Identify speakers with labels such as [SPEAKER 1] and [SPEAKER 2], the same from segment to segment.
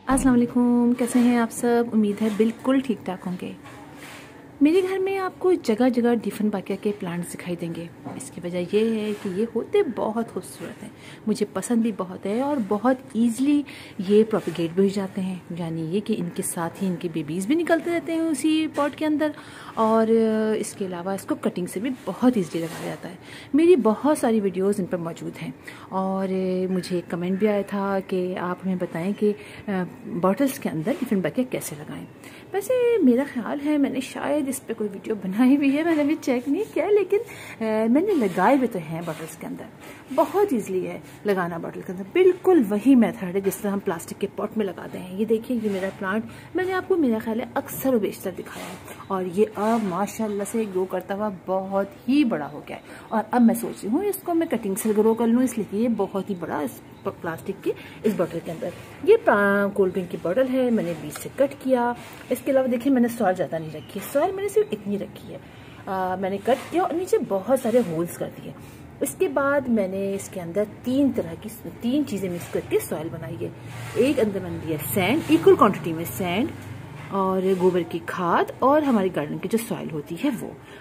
[SPEAKER 1] अस्सलाम वालेकुम, कैसे हैं आप सब। उम्मीद है बिल्कुल ठीक ठाक होंगे। मेरे घर में आपको जगह जगह डिफरेंट बाकिया के प्लांट्स दिखाई देंगे। इसकी वजह ये है कि ये होते बहुत खूबसूरत हैं, मुझे पसंद भी बहुत है और बहुत ईज़िली ये प्रोपिगेट भी हो जाते हैं। यानी ये कि इनके साथ ही इनके बेबीज़ भी निकलते रहते हैं उसी पॉट के अंदर, और इसके अलावा इसको कटिंग से भी बहुत ईज़िली लगाया जाता है। मेरी बहुत सारी वीडियोज़ इन पर मौजूद हैं और मुझे एक कमेंट भी आया था कि आप हमें बताएं कि बॉटल्स के अंदर डिफरेंट बाकिया कैसे लगाएं। वैसे मेरा ख्याल है मैंने शायद इस पे कोई वीडियो बनाई भी है, मैंने भी चेक नहीं किया, लेकिन मैंने लगाए भी तो हैं बॉटल्स के अंदर। बहुत ईजिली है लगाना बॉटल के अंदर, बिल्कुल वही मेथड है जिस तरह हम प्लास्टिक के पॉट में लगाते हैं। ये देखिए, ये मेरा प्लांट मैंने आपको मेरा ख्याल है अक्सर और बेशतर दिखाया है और ये अब माशाल्लाह से ग्रो करता हुआ बहुत ही बड़ा हो गया है। और अब मैं सोच रही हूँ इसको मैं कटिंग से ग्रो कर लूँ, इसलिए ये बहुत ही बड़ा प्लास्टिक की इस बॉटल के अंदर। ये कोल्ड ड्रिंक की बॉटल है, मैंने बीच से कट किया। इसके अलावा देखिए मैंने सॉइल ज़्यादा नहीं रखी है, सॉइल मैंने सिर्फ इतनी रखी है। मैंने कट किया और नीचे बहुत सारे होल्स कर दिए। इसके बाद मैंने इसके अंदर तीन चीज़ें मिक्स करके सॉइल बनाई है। एक अंदर मैंने दिया सैंड, इक्वल क्वांटिटी में सैंड और गोबर की खाद और हमारी गार्डन की जो सॉइल होती है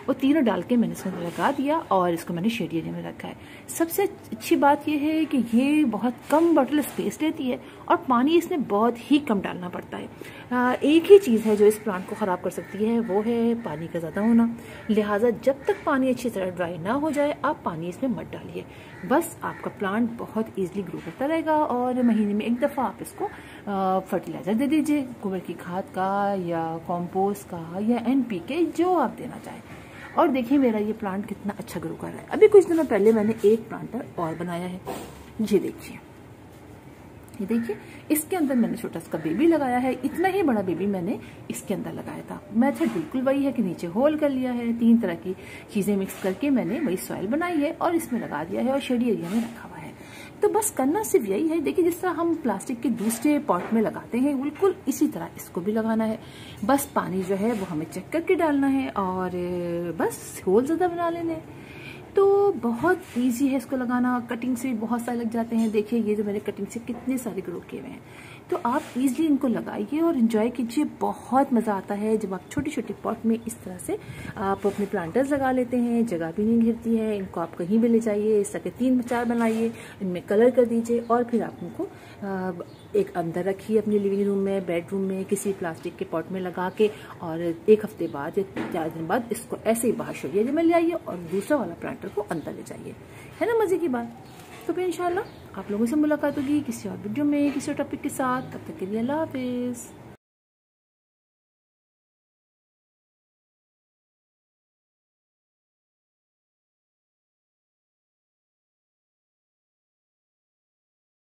[SPEAKER 1] वो तीनों डाल के मैंने इसमें लगा दिया और इसको मैंने शेड एरिया में रखा है। सबसे अच्छी बात यह है कि ये बहुत कम बॉटल स्पेस लेती है और पानी इसमें बहुत ही कम डालना पड़ता है। एक ही चीज़ है जो इस प्लांट को ख़राब कर सकती है, वो है पानी का ज़्यादा होना। लिहाजा जब तक पानी अच्छी तरह ड्राई ना हो जाए आप पानी इसमें मत डालिए, बस आपका प्लांट बहुत ईजिली ग्रो करता रहेगा। और महीने में एक दफ़ा आप इसको फर्टिलाइज़र दे दीजिए, गोबर की खाद का या कॉम्पोस्ट का या NPK, जो आप देना चाहें। और देखिए मेरा ये प्लांट कितना अच्छा ग्रो कर रहा है। अभी कुछ दिनों पहले मैंने एक प्लांटर और बनाया है, ये देखिए, ये देखिए इसके अंदर मैंने छोटा सा बेबी लगाया है। इतना ही बड़ा बेबी मैंने इसके अंदर लगाया था। मेथड बिल्कुल वही है कि नीचे होल कर लिया है, 3 तरह की चीज़ें मिक्स करके मैंने वही सॉइल बनाई है और इसमें लगा दिया है और शेडी एरिया में रखा हुआ है। तो बस करना सिर्फ यही है। देखिए जिस तरह हम प्लास्टिक के दूसरे पॉट में लगाते हैं बिल्कुल इसी तरह इसको भी लगाना है। बस पानी जो है वो हमें चेक करके डालना है और बस होल ज़्यादा बना लेने हैं। तो बहुत इजी है इसको लगाना, कटिंग से बहुत सारे लग जाते हैं। देखिए ये जो मैंने कटिंग से कितने सारे ग्रो किए हुए हैं। तो आप इजीली इनको लगाइए और एंजॉय कीजिए। बहुत मज़ा आता है जब आप छोटी छोटी पॉट में इस तरह से आप अपने प्लांटर्स लगा लेते हैं, जगह भी नहीं घिरती है। इनको आप कहीं भी ले जाइए, इस तरह के 3-4 बनाइए, इनमें कलर कर दीजिए और फिर आप उनको एक अंदर रखिए अपनी लिविंग रूम में, बेडरूम में, किसी प्लास्टिक के पॉट में लगा के, और 1 हफ्ते बाद या 4 दिन बाद इसको ऐसे ही बाहर छोड़िए जब में ले आइए और दूसरा वाला प्लांटर को अंदर ले जाइए। है ना मज़े की बात। तो फिर इंशाल्लाह आप लोगों से मुलाकात होगी किसी और वीडियो में किसी और टॉपिक के साथ। तब तक के लिए अल्लाह हाफिज़।